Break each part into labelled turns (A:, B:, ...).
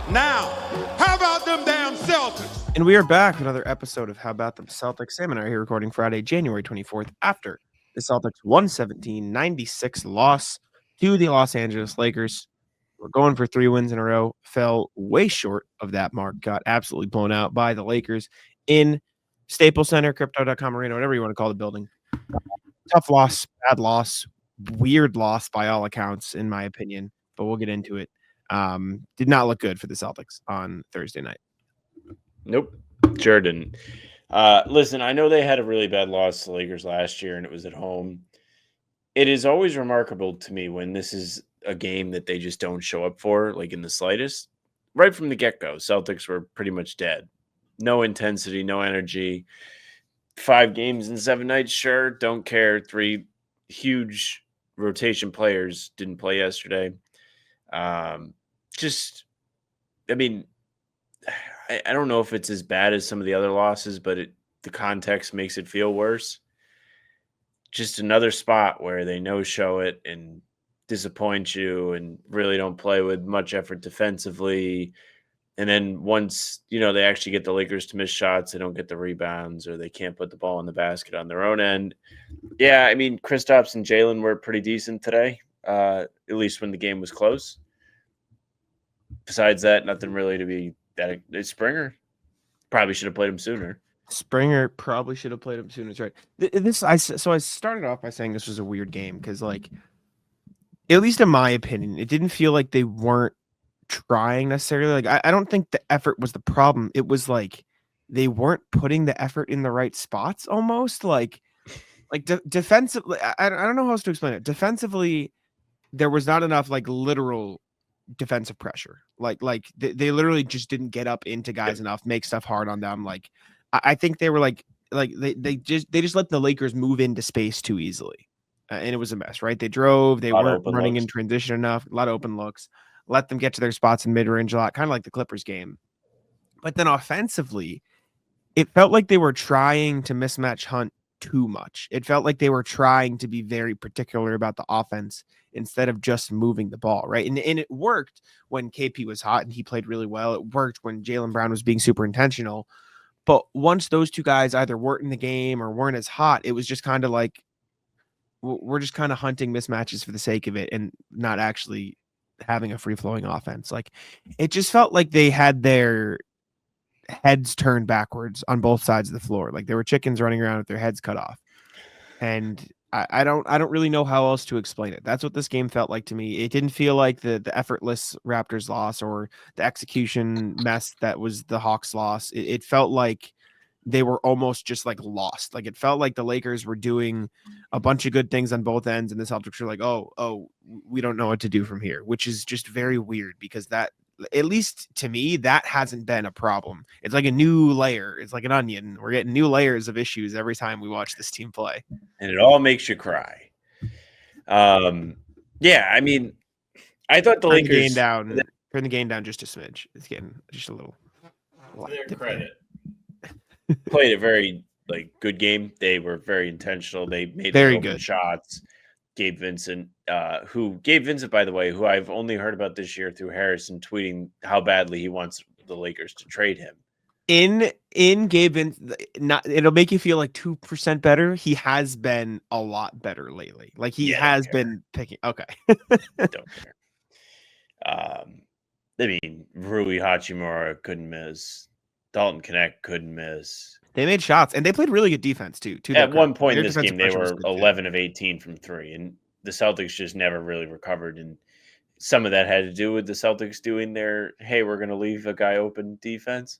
A: Now, how about them damn Celtics?
B: And we are back with another episode of How About Them Celtics. Sam and I are here recording Friday, January 24th, after the Celtics 117-96 loss to the Los Angeles Lakers. We're going for 3 wins in a row, fell way short of that mark, got absolutely blown out by the Lakers in Staples Center, Crypto.com Arena, whatever you want to call the building. Tough loss, bad loss, weird loss by all accounts, in my opinion, but we'll get into it. Did not look good for the Celtics on Thursday night.
C: Nope, sure didn't. Listen, I know they had a really bad loss to the Lakers last year, and it was at home. It is always remarkable to me when this is a game that they just don't show up for, like in the slightest. Right from the get-go, Celtics were pretty much dead. No intensity, no energy. 5 games in 7 nights, sure, don't care. 3 huge rotation players didn't play yesterday. I mean, I don't know if it's as bad as some of the other losses, but the context makes it feel worse. Just another spot where they no-show it and disappoint you and really don't play with much effort defensively. And then once, they actually get the Lakers to miss shots, they don't get the rebounds or they can't put the ball in the basket on their own end. Yeah, I mean, Kristaps and Jaylen were pretty decent today, at least when the game was close. Besides that, nothing really to be that. Springer probably should have played him sooner.
B: Springer probably should have played him sooner. That's right. So I started off by saying this was a weird game because, like, at least in my opinion, it didn't feel like they weren't trying necessarily. Like, I don't think the effort was the problem. It was like they weren't putting the effort in the right spots. Almost like defensively. I don't know how else to explain it. Defensively, there was not enough like literal defensive pressure. Like they literally just didn't get up into guys enough, make stuff hard on them. Like I think they were like they just let the Lakers move into space too easily, and it was a mess. Right? They drove, they weren't running in transition enough. A lot of open looks. Let them get to their spots in mid range a lot, kind of like the Clippers game. But then offensively, it felt like they were trying to mismatch Hunt too much. It felt like they were trying to be very particular about the offense instead of just moving the ball, right? And it worked when KP was hot and he played really well. It worked when Jaylen Brown was being super intentional. But once those two guys either weren't in the game or weren't as hot, it was just kind of like we're just kind of hunting mismatches for the sake of it and not actually having a free-flowing offense. Like it just felt like they had their heads turned backwards on both sides of the floor. Like there were chickens running around with their heads cut off. And I don't really know how else to explain it. That's what this game felt like to me. It didn't feel like the effortless Raptors loss or the execution mess that was the Hawks loss. It felt like they were almost just like lost. Like it felt like the Lakers were doing a bunch of good things on both ends, and the Celtics were like, oh, we don't know what to do from here, which is just very weird because that, at least to me, that hasn't been a problem. It's like a new layer. It's like an onion. We're getting new layers of issues every time we watch this team play.
C: And it all makes you cry. Yeah, I mean, I thought the Lakers
B: turn the game down just a smidge. It's getting just a little.
C: To their credit, played a very good game. They were very intentional. They made very good shots. Gabe Vincent, by the way, who I've only heard about this year through Harrison tweeting how badly he wants the Lakers to trade him.
B: In Gabe Vincent, it'll make you feel like 2% better. He has been a lot better lately. Like he has been picking. Okay,
C: don't care. I mean, Rui Hachimura couldn't miss. Dalton Connect couldn't miss.
B: They made shots, and they played really good defense, too.
C: At one point in this game, they were 11 of 18 from 3, and the Celtics just never really recovered. And some of that had to do with the Celtics doing their, hey, we're going to leave a guy open defense.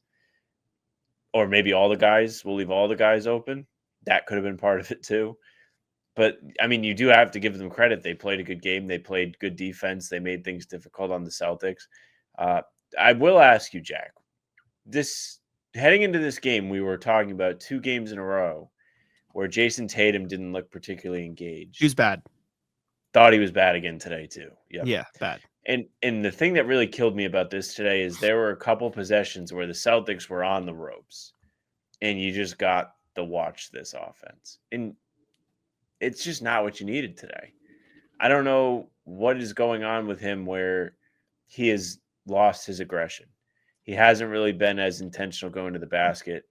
C: Or maybe we'll leave all the guys open. That could have been part of it, too. But, I mean, you do have to give them credit. They played a good game. They played good defense. They made things difficult on the Celtics. I will ask you, Jack, heading into this game, we were talking about 2 games in a row where Jayson Tatum didn't look particularly engaged.
B: He was bad.
C: Thought he was bad again today, too. Yep.
B: Yeah, bad.
C: And the thing that really killed me about this today is there were a couple possessions where the Celtics were on the ropes, and you just got to watch this offense. And it's just not what you needed today. I don't know what is going on with him where he is lost his aggression. He hasn't really been as intentional going to the basket.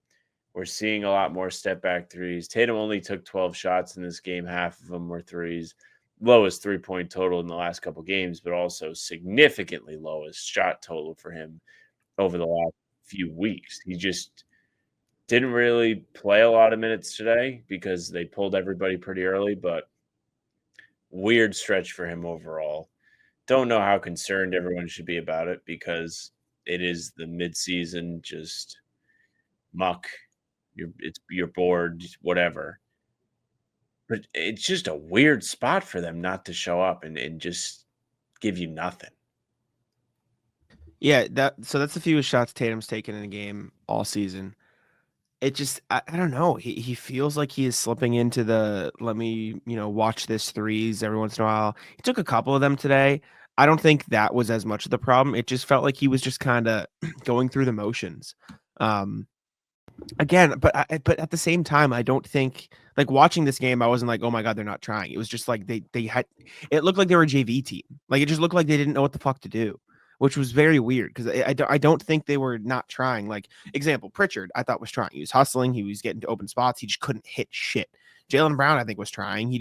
C: We're seeing a lot more step back threes. Tatum only took 12 shots in this game. Half of them were threes. Lowest 3-point total in the last couple games, but also significantly lowest shot total for him over the last few weeks. He just didn't really play a lot of minutes today because they pulled everybody pretty early, but weird stretch for him overall. Don't know how concerned everyone should be about it because it is the midseason, just muck. You're bored, whatever. But it's just a weird spot for them not to show up and just give you nothing.
B: Yeah, that's the fewest shots Tatum's taken in a game all season. It just I don't know. He feels like he is slipping into the let me, watch this threes every once in a while. He took a couple of them today. I don't think that was as much of the problem. It just felt like he was just kind of going through the motions. Um Again, but at the same time, I don't think like watching this game, I wasn't like, oh my god, they're not trying. It was just like they had it looked like they were a JV team. Like it just looked like they didn't know what the fuck to do, which was very weird because I don't think they were not trying. Like example, Pritchard, I thought was trying. He was hustling, he was getting to open spots, he just couldn't hit shit. Jaylen Brown, I think, was trying.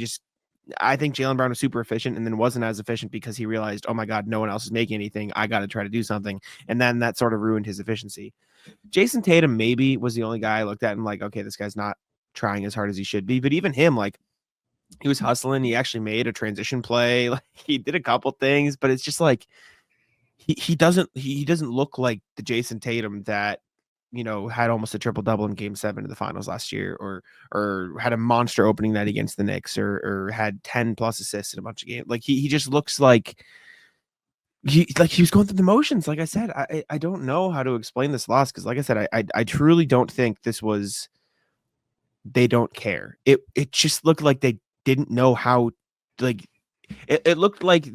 B: I think Jaylen Brown was super efficient and then wasn't as efficient because he realized, oh my god, no one else is making anything. I got to try to do something, and then that sort of ruined his efficiency. Jayson Tatum maybe was the only guy I looked at and like, okay, this guy's not trying as hard as he should be. But even him, like, he was hustling. He actually made a transition play. Like, he did a couple things, but it's just like he doesn't look like the Jayson Tatum that had almost a triple double in Game 7 of the Finals last year, or had a monster opening night against the Knicks, or had 10 plus assists in a bunch of games. Like he just looks like. He was going through the motions. Like I said, I don't know how to explain this loss because, like I said, I truly don't think this was they don't care. It just looked like they didn't know how. Like it looked like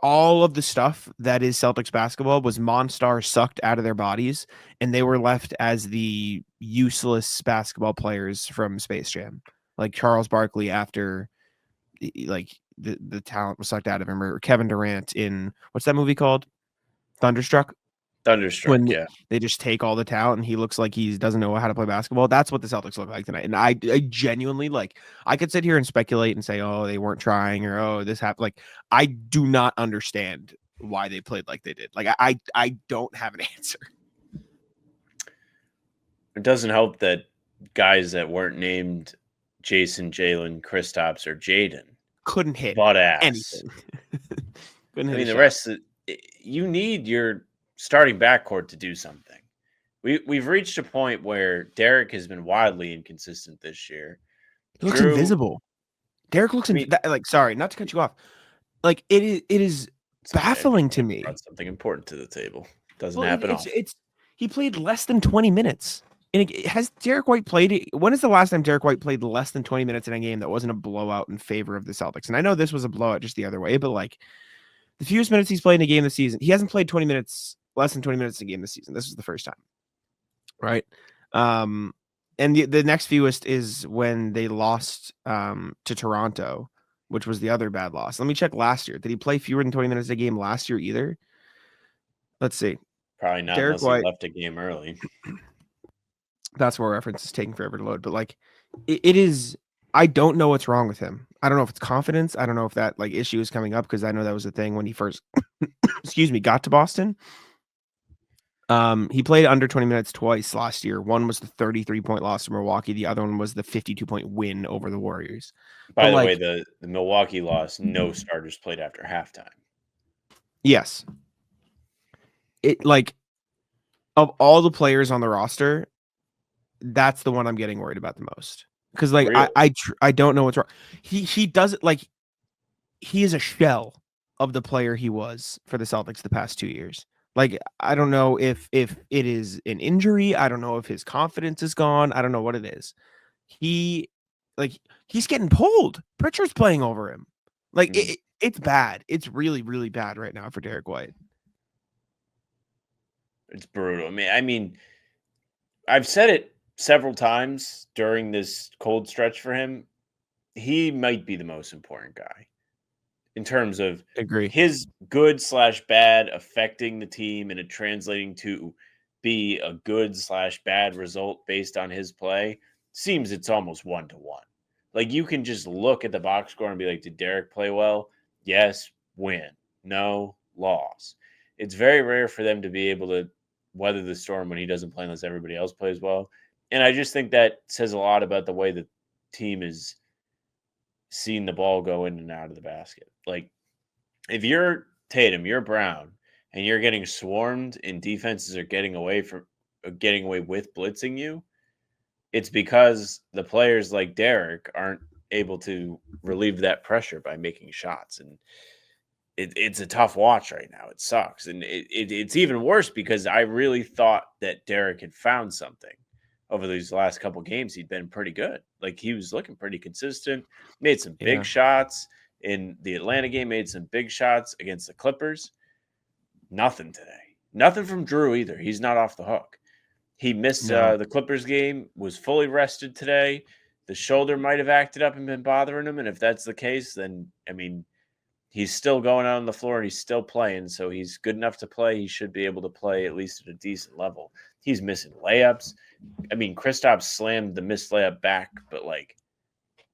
B: all of the stuff that is Celtics basketball was Monstar sucked out of their bodies, and they were left as the useless basketball players from Space Jam, like Charles Barkley after like the talent was sucked out of him, or Kevin Durant in what's that movie called? Thunderstruck.
C: Thunderstruck,
B: When
C: yeah.
B: they just take all the talent and he looks like he doesn't know how to play basketball. That's what the Celtics look like tonight. And I genuinely I could sit here and speculate and say, oh, they weren't trying, or oh, this happened. Like I do not understand why they played like they did. Like I don't have an answer.
C: It doesn't help that guys that weren't named Jason, Jaylen, Kristaps, or Jaden
B: Couldn't hit
C: butt ass.
B: anything. Couldn't hit
C: I mean,
B: a
C: the
B: shot.
C: rest you need your starting backcourt to do something. We've reached a point where Derrick has been wildly inconsistent this year.
B: He looks invisible. Derrick looks like, sorry, not to cut you off. Like it is baffling to me.
C: Brought something important to the table. Doesn't happen often.
B: He played less than 20 minutes. And has Derrick White played? When is the last time Derrick White played less than 20 minutes in a game that wasn't a blowout in favor of the Celtics? And I know this was a blowout just the other way, but like the fewest minutes he's played in a game this season, he hasn't played less than 20 minutes in a game this season. This was the first time, right? And the next fewest is when they lost to Toronto, which was the other bad loss. Let me check last year. Did he play fewer than 20 minutes a game last year either? Let's see.
C: Probably not,
B: Derrick
C: unless
B: White
C: he left a game early.
B: That's where reference is taking forever to load. But like it is, I don't know what's wrong with him. I don't know if it's confidence. I don't know if that like issue is coming up because I know that was the thing when he first got to Boston. He played under 20 minutes twice last year. One was the 33-point loss to Milwaukee. The other one was the 52-point win over the Warriors.
C: By the way, the Milwaukee loss, no starters played after halftime.
B: Yes. It like of all the players on the roster, that's the one I'm getting worried about the most. Because like
C: Really?
B: I don't know what's wrong. He does it like he is a shell of the player he was for the Celtics the past 2 years. Like I don't know if it is an injury. I don't know if his confidence is gone. I don't know what it is. He's getting pulled. Pritchard's playing over him. Like it's bad. It's really, really bad right now for Derrick White.
C: It's brutal. I mean, I've said it several times during this cold stretch for him. He might be the most important guy. in terms of
B: Agree.
C: his good/bad affecting the team and it translating to be a good/bad result based on his play. Seems it's almost 1-to-1. Like you can just look at the box score and be like, did Derrick play well? Yes, win. No, loss. It's very rare for them to be able to weather the storm when he doesn't play unless everybody else plays well. And I just think that says a lot about the way the team is seeing the ball go in and out of the basket. Like if you're Tatum, you're Brown, and you're getting swarmed and defenses are getting away with blitzing you, it's because the players like Derrick aren't able to relieve that pressure by making shots. And it's a tough watch right now. It sucks. And it's even worse because I really thought that Derrick had found something over these last couple games. He'd been pretty good. Like he was looking pretty consistent, made some big shots in the Atlanta game, made some big shots against the Clippers. Nothing today. Nothing from Drew either. He's not off the hook. He missed the Clippers game, was fully rested today. The shoulder might have acted up and been bothering him. And if that's the case, then, I mean, he's still going out on the floor and he's still playing. So he's good enough to play. He should be able to play at least at a decent level. He's missing layups. I mean, Kristaps slammed the missed layup back, but like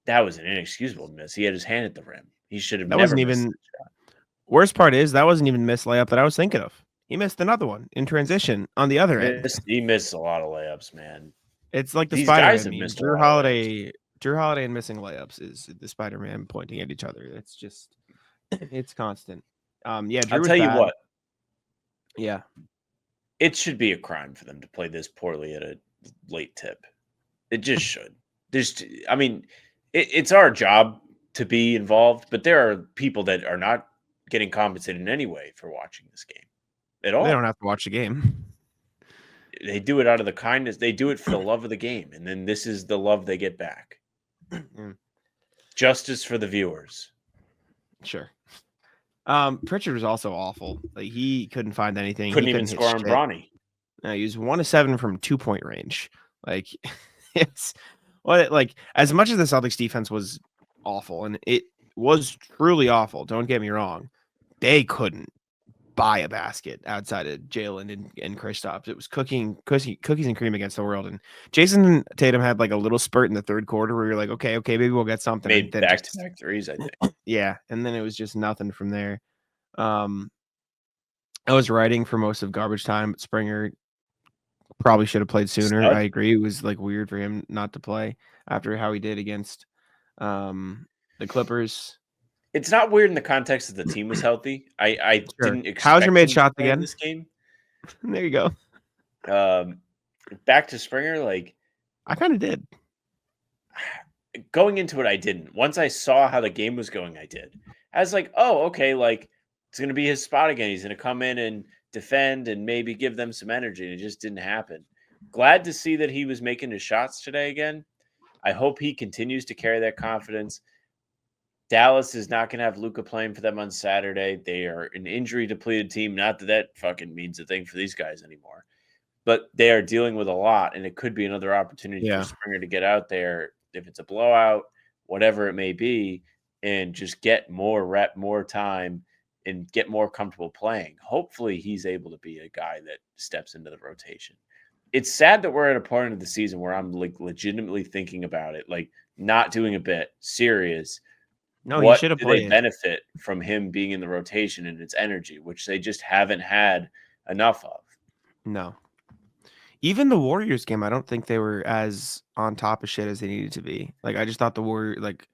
C: that was an inexcusable miss. He had his hand at the rim. He should have never missed that shot.
B: Worst part is that wasn't even missed layup that I was thinking of. He missed another one in transition on the other end.
C: He missed a lot of layups, man.
B: It's like the
C: These guys
B: Spider-Man
C: have missed
B: Drew Holiday and missing layups is the Spider-Man pointing at each other. It's just it's constant. Yeah, Drew
C: I'll tell you what.
B: Yeah.
C: It should be a crime for them to play this poorly at a late tip. It just should. It's our job to be involved, but there are people that are not getting compensated in any way for watching this game at all.
B: They don't have to watch the game.
C: They do it out of the kindness. They do it for the love of the game, and then this is the love they get back. Justice for the viewers.
B: Sure. Pritchard was also awful. Like he couldn't find anything.
C: Couldn't even score on Bronny.
B: No, he was 1 of 7 from 2-point range. Like it's like as much as the Celtics defense was awful, and it was truly awful. Don't get me wrong. They couldn't buy a basket outside of Jaylen and Kristaps. It was cookies and cream against the world. And Jayson Tatum had like a little spurt in the third quarter where you're like, okay, maybe we'll get something.
C: Made back-to-back threes, I think.
B: Yeah, and then it was just nothing from there. I was writing for most of garbage time, but Springer probably should have played sooner. I agree. It was like weird for him not to play after how he did against the Clippers.
C: It's not weird in the context that the team was healthy. I didn't expect
B: How's your made shots again
C: this game.
B: There you go.
C: Back to Springer, like
B: I kind of did.
C: Going into it, I didn't. Once I saw how the game was going, I did. I was like, oh, okay, like it's gonna be his spot again. He's gonna come in and defend and maybe give them some energy. And it just didn't happen. Glad to see that he was making his shots today again. I hope he continues to carry that confidence. Dallas is not going to have Luka playing for them on Saturday. They are an injury-depleted team. Not that that fucking means a thing for these guys anymore. But they are dealing with a lot, and it could be another opportunity for Springer to get out there, if it's a blowout, whatever it may be, and just get more rep, more time, and get more comfortable playing. Hopefully he's able to be a guy that steps into the rotation. It's sad that we're at a point of the season where I'm like legitimately thinking about it, like not doing a bit, serious.
B: No, he should have played.
C: They benefit from him being in the rotation and its energy, which they just haven't had enough of.
B: No. Even the Warriors game, I don't think they were as on top of shit as they needed to be. Like, I just thought the Warriors, like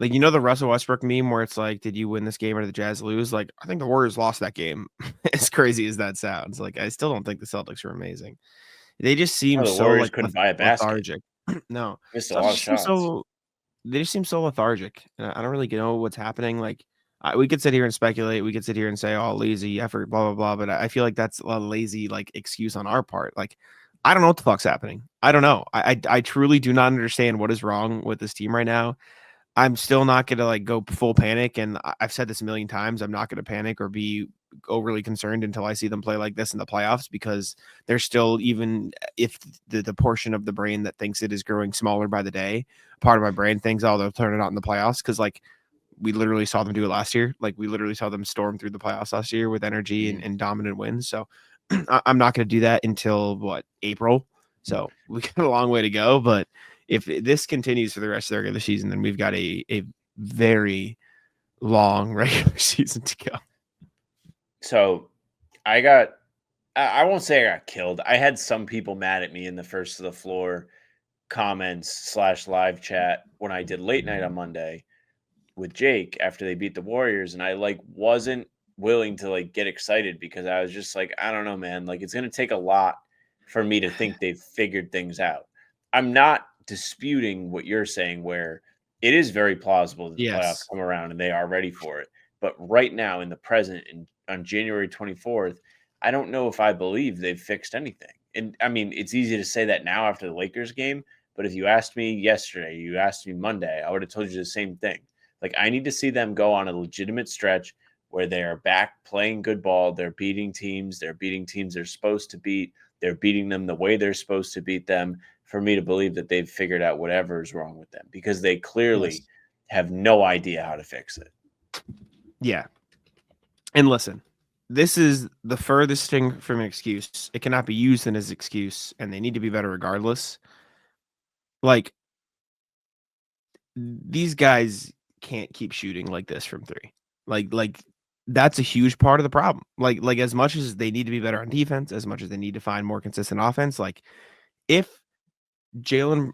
B: you know the Russell Westbrook meme where it's like, did you win this game or did the Jazz lose? Like, I think the Warriors lost that game. As crazy as that sounds. Like, I still don't think the Celtics are amazing. They just seem so
C: Warriors
B: like
C: couldn't buy a basket.
B: Lethargic. No.
C: Missed a lot of shots.
B: They just seem so lethargic. I don't really know what's happening. Like, we could sit here and speculate. We could sit here and say, "Oh, lazy effort," blah blah blah. But I feel like that's a lazy like excuse on our part. Like, I don't know what the fuck's happening. I don't know. I truly do not understand what is wrong with this team right now. I'm still not gonna like go full panic, and I've said this a million times. I'm not gonna panic or be overly concerned until I see them play like this in the playoffs, because they're still, even if the portion of the brain that thinks it is growing smaller by the day, part of my brain thinks, oh, they'll turn it out in the playoffs. Because like we literally saw them do it last year. Like we literally saw them storm through the playoffs last year with energy and dominant wins. So I'm not going to do that until April. So we got a long way to go. But if this continues for the rest of the regular season, then we've got a very long regular season to go.
C: So I won't say I got killed. I had some people mad at me in the first of the floor comments / live chat when I did late night on Monday with Jake after they beat the Warriors. And I wasn't willing to get excited because I was just like, I don't know, man. Like, it's going to take a lot for me to think they've figured things out. I'm not disputing what you're saying, where it is very plausible that the playoffs come around and they are ready for it. But right now in the present and on January 24th, I don't know if I believe they've fixed anything. And I mean, it's easy to say that now after the Lakers game, but if you asked me yesterday, you asked me Monday, I would have told you the same thing. Like, I need to see them go on a legitimate stretch where they are back playing good ball. They're beating teams. They're supposed to beat. They're beating them the way they're supposed to beat them for me to believe that they've figured out whatever is wrong with them, because they clearly have no idea how to fix it.
B: Yeah. And listen, this is the furthest thing from an excuse. It cannot be used as an excuse, and they need to be better regardless. Like, these guys can't keep shooting like this from three. Like that's a huge part of the problem. Like as much as they need to be better on defense, as much as they need to find more consistent offense, like if Drew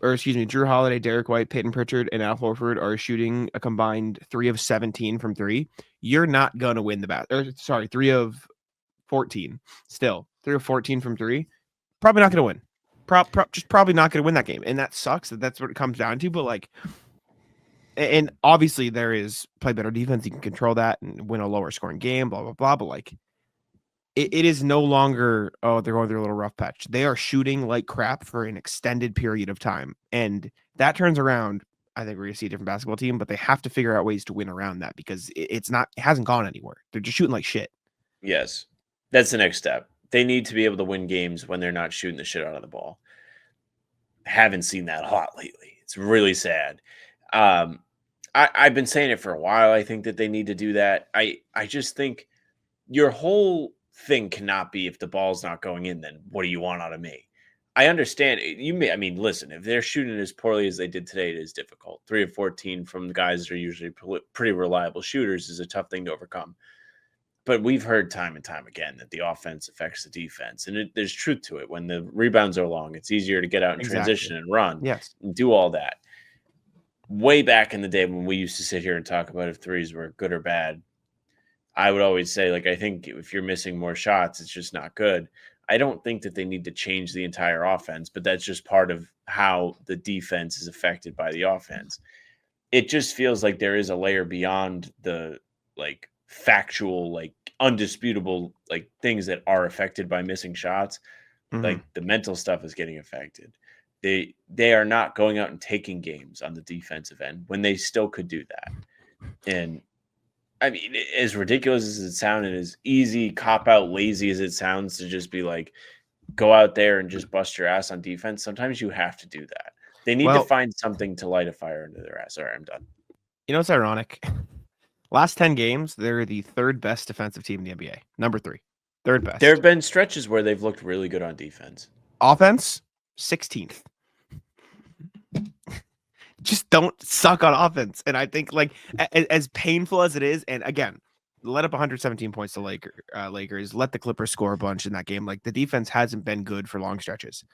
B: Holiday, Derrick White, Peyton Pritchard, and Al Horford are shooting a combined 3 of 17 from three, you're not gonna win the 3 of 14. Still 3 of 14 from three, probably not gonna win. Just probably not gonna win that game, and that sucks. That's what it comes down to. But and obviously there is play better defense. You can control that and win a lower scoring game, blah, blah, blah. But it is no longer, they're going through a little rough patch. They are shooting like crap for an extended period of time. And that turns around. I think we're going to see a different basketball team, but they have to figure out ways to win around that, because it hasn't gone anywhere. They're just shooting like shit.
C: Yes. That's the next step. They need to be able to win games when they're not shooting the shit out of the ball. Haven't seen that a lot lately. It's really sad. I've been saying it for a while. I think that they need to do that. I just think your whole thing cannot be, if the ball's not going in, then what do you want out of me? I understand. Listen, if they're shooting as poorly as they did today, it is difficult. 3 of 14 from the guys that are usually pretty reliable shooters is a tough thing to overcome. But we've heard time and time again that the offense affects the defense. And there's truth to it. When the rebounds are long, it's easier to get out and transition and run and do all that. Way back in the day when we used to sit here and talk about if threes were good or bad, I would always say, I think if you're missing more shots, it's just not good. I don't think that they need to change the entire offense, but that's just part of how the defense is affected by the offense. It just feels like there is a layer beyond the factual, undisputable, things that are affected by missing shots. Mm-hmm. The mental stuff is getting affected. They are not going out and taking games on the defensive end when they still could do that. And I mean, as ridiculous as it sounds, and as easy, cop-out, lazy as it sounds to just be go out there and just bust your ass on defense, sometimes you have to do that. They need to find something to light a fire under their ass. All right, I'm done.
B: You know, it's ironic. Last 10 games, they're the third best defensive team in the NBA. Number 3. Third best.
C: There have been stretches where they've looked really good on defense.
B: Offense, 16th. Just don't suck on offense. And I think as painful as it is, and again, let up 117 points to Lakers, let the Clippers score a bunch in that game. The defense hasn't been good for long stretches.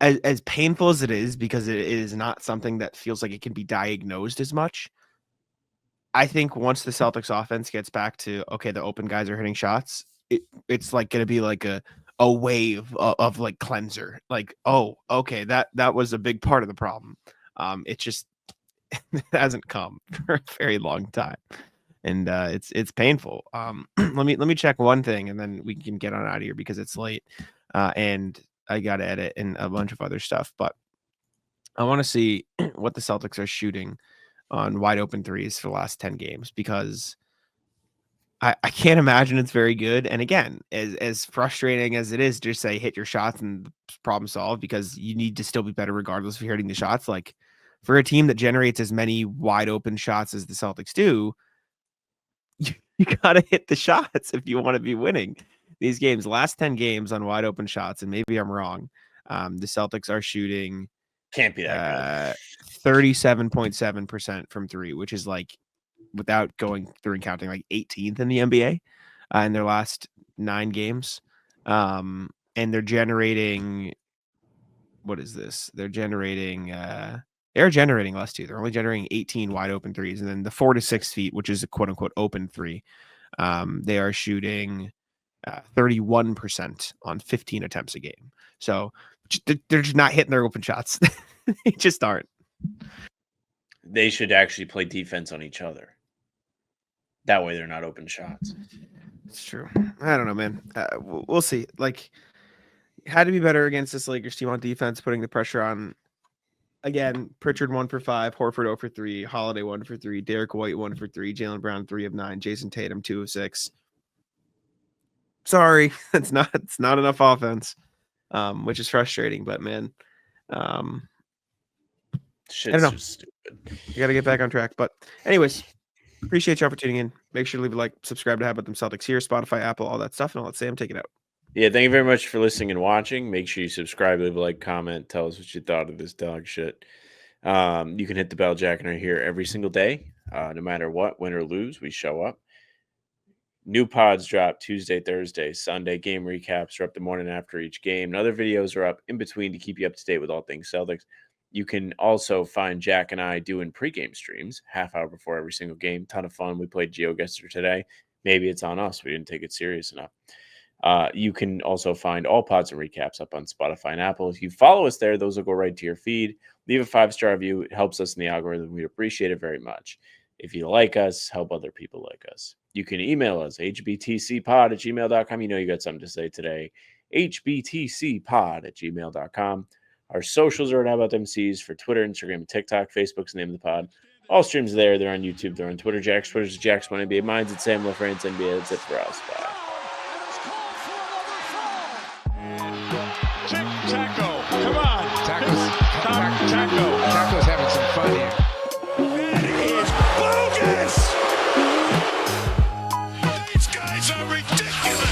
B: As painful as it is, because it is not something that feels like it can be diagnosed as much. I think once the Celtics offense gets back to, okay, the open guys are hitting shots, it's going to be a wave of cleanser. Oh, okay, that was a big part of the problem. It just hasn't come for a very long time, and it's painful. Let me check one thing, and then we can get on out of here because it's late, and I got to edit and a bunch of other stuff. But I want to see what the Celtics are shooting on wide open threes for the last 10 games, because I can't imagine it's very good. And again, as frustrating as it is to just say hit your shots and problem solved, because you need to still be better regardless if you're hitting the shots. For a team that generates as many wide open shots as the Celtics do, you got to hit the shots if you want to be winning these games. Last 10 games on wide open shots, and maybe I'm wrong, the Celtics are shooting
C: Can't be that good.
B: 37.7% from three, which is like, without going through and counting, like 18th in the NBA in their last 9 games. And they're generating, what is this? They're generating less too. They're only generating 18 wide open threes. And then the 4 to 6 feet, which is a quote unquote open three, they are shooting 31% on 15 attempts a game. So they're just not hitting their open shots. They just aren't.
C: They should actually play defense on each other. That way they're not open shots.
B: It's true. I don't know, man. We'll see. Like, had to be better against this Lakers team on defense, putting the pressure on. Again, Pritchard 1 for 5, Horford 0 for 3, Holiday 1 for 3, Derrick White 1 for 3, Jaylen Brown 3 of 9, Jayson Tatum 2 of 6. Sorry, it's not enough offense, which is frustrating. But man,
C: Shit's
B: I don't know.
C: so stupid.
B: You got to get back on track. But anyways, appreciate y'all for tuning in. Make sure to leave a like, subscribe to How About Them Celtics here, Spotify, Apple, all that stuff, and I'll let Sam take it out.
C: Yeah, thank you very much for listening and watching. Make sure you subscribe, leave a like, comment, tell us what you thought of this dog shit. You can hit the bell, Jack and I are here every single day. No matter what, win or lose, we show up. New pods drop Tuesday, Thursday, Sunday. Game recaps are up the morning after each game. And other videos are up in between to keep you up to date with all things Celtics. You can also find Jack and I doing pregame streams, half hour before every single game. Ton of fun. We played GeoGuessr today. Maybe it's on us. We didn't take it serious enough. You can also find all pods and recaps up on Spotify and Apple. If you follow us there, those will go right to your feed. Leave a 5-star review. It helps us in the algorithm. We'd appreciate it very much. If you like us, help other people like us. You can email us, hbtcpod@gmail.com. You know you got something to say today. hbtcpod@gmail.com. Our socials are at How About Them Cs for Twitter, Instagram, and TikTok. Facebook's the name of the pod. All streams are there. They're on YouTube. They're on Twitter. Jack's Twitter's Jack's One NBA. Mine's at Sam LaFrance NBA. That's it for us. Bye.
A: Taco, come on.
D: Taco's having some fun here.
A: That is bogus. These guys are ridiculous.